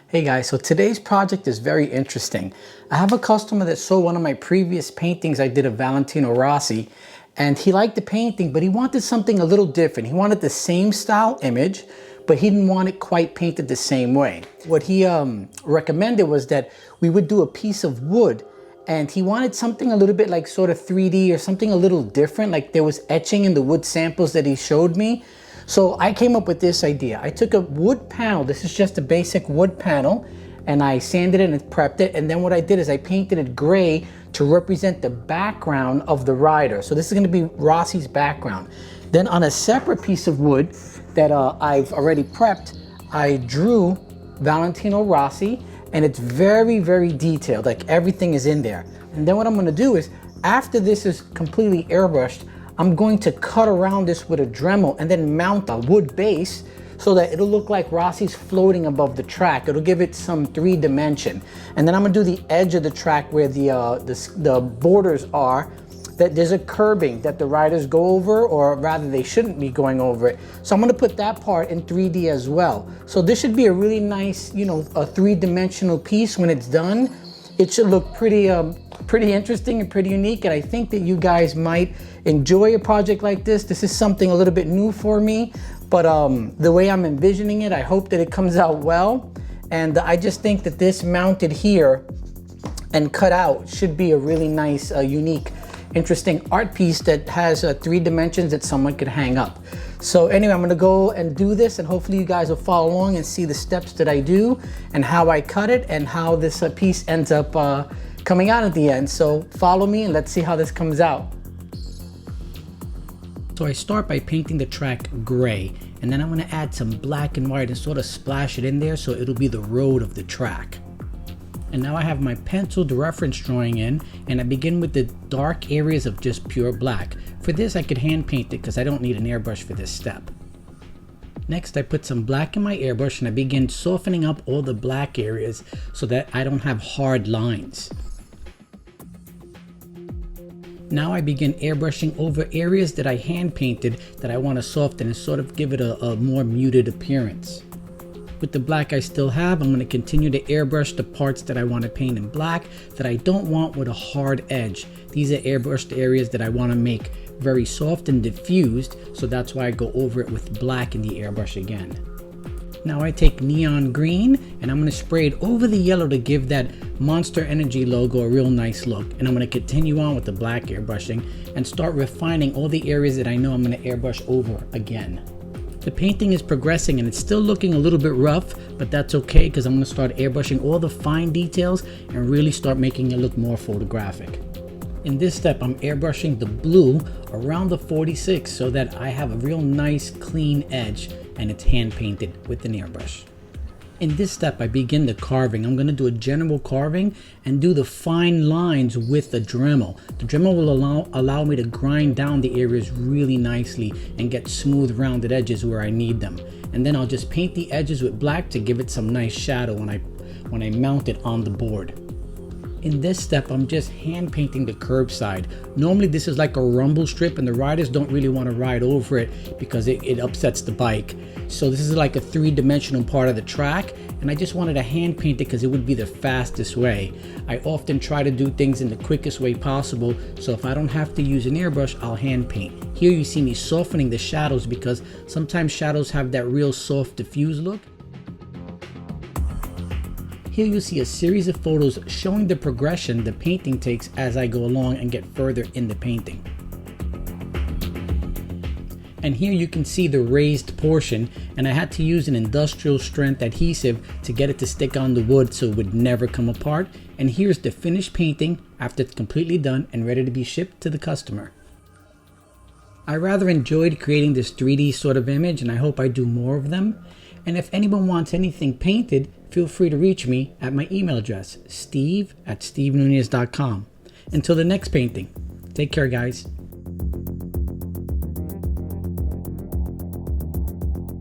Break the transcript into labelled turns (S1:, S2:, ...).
S1: Hey guys, so today's project is very interesting. I have a customer that saw one of my previous paintings I did of Valentino Rossi, and he liked the painting, but he wanted something a little different. He wanted the same style image, but he didn't want it quite painted the same way. What he recommended was that we would do a piece of wood, and he wanted something a little bit like sort of 3D or something a little different, like there was etching in the wood samples that he showed me. So I came up with this idea. I took a wood panel, this is just a basic wood panel, and I sanded it and prepped it. And then what I did is I painted it gray to represent the background of the rider. So this is gonna be Rossi's background. Then on a separate piece of wood that I've already prepped, I drew Valentino Rossi, and it's very, very detailed, like everything is in there. And then what I'm gonna do is, after this is completely airbrushed, I'm going to cut around this with a Dremel and then mount a wood base so that it'll look like Rossi's floating above the track. It'll give it some 3D. And then I'm gonna do the edge of the track where the borders are, that there's a curbing that the riders go over, or rather they shouldn't be going over it. So I'm gonna put that part in 3D as well. So this should be a really nice, a 3-dimensional piece when it's done. It should look pretty interesting and pretty unique, and I think that you guys might enjoy a project like this. This is something a little bit new for me, but the way I'm envisioning it, I hope that it comes out well. And I just think that this mounted here and cut out should be a really nice, unique, interesting art piece that has 3 dimensions that someone could hang up. So anyway, I'm gonna go and do this, and hopefully you guys will follow along and see the steps that I do and how I cut it and how this piece ends up coming out at the end. So follow me and let's see how this comes out. So I start by painting the track gray, and then I'm gonna add some black and white and sort of splash it in there so it'll be the road of the track. And now I have my penciled reference drawing in, and I begin with the dark areas of just pure black. For this I could hand paint it because I don't need an airbrush for this step. Next I put some black in my airbrush and I begin softening up all the black areas so that I don't have hard lines. Now I begin airbrushing over areas that I hand painted that I want to soften and sort of give it a more muted appearance. With the black I still have, I'm going to continue to airbrush the parts that I want to paint in black that I don't want with a hard edge. These are airbrushed areas that I want to make very soft and diffused, so that's why I go over it with black in the airbrush again. Now I take neon green and I'm going to spray it over the yellow to give that Monster Energy logo a real nice look. And I'm going to continue on with the black airbrushing and start refining all the areas that I know I'm going to airbrush over again. The painting is progressing and it's still looking a little bit rough, but that's okay because I'm going to start airbrushing all the fine details and really start making it look more photographic. In this step, I'm airbrushing the blue around the 46 so that I have a real nice clean edge and it's hand painted with an airbrush. In this step, I begin the carving. I'm going to do a general carving and do the fine lines with the Dremel. The Dremel will allow me to grind down the areas really nicely and get smooth rounded edges where I need them. And then I'll just paint the edges with black to give it some nice shadow when I mount it on the board. In this step, I'm just hand painting the curb side. Normally this is like a rumble strip and the riders don't really want to ride over it because it upsets the bike. So this is like a 3-dimensional part of the track, and I just wanted to hand paint it because it would be the fastest way. I often try to do things in the quickest way possible, so if I don't have to use an airbrush, I'll hand paint. Here you see me softening the shadows because sometimes shadows have that real soft diffuse look. Here you see a series of photos showing the progression the painting takes as I go along and get further in the painting. And here you can see the raised portion, and I had to use an industrial strength adhesive to get it to stick on the wood so it would never come apart. And here's the finished painting after it's completely done and ready to be shipped to the customer. I rather enjoyed creating this 3D sort of image, and I hope I do more of them. And if anyone wants anything painted, feel free to reach me at my email address, steve@stevenunez.com. Until the next painting, take care guys.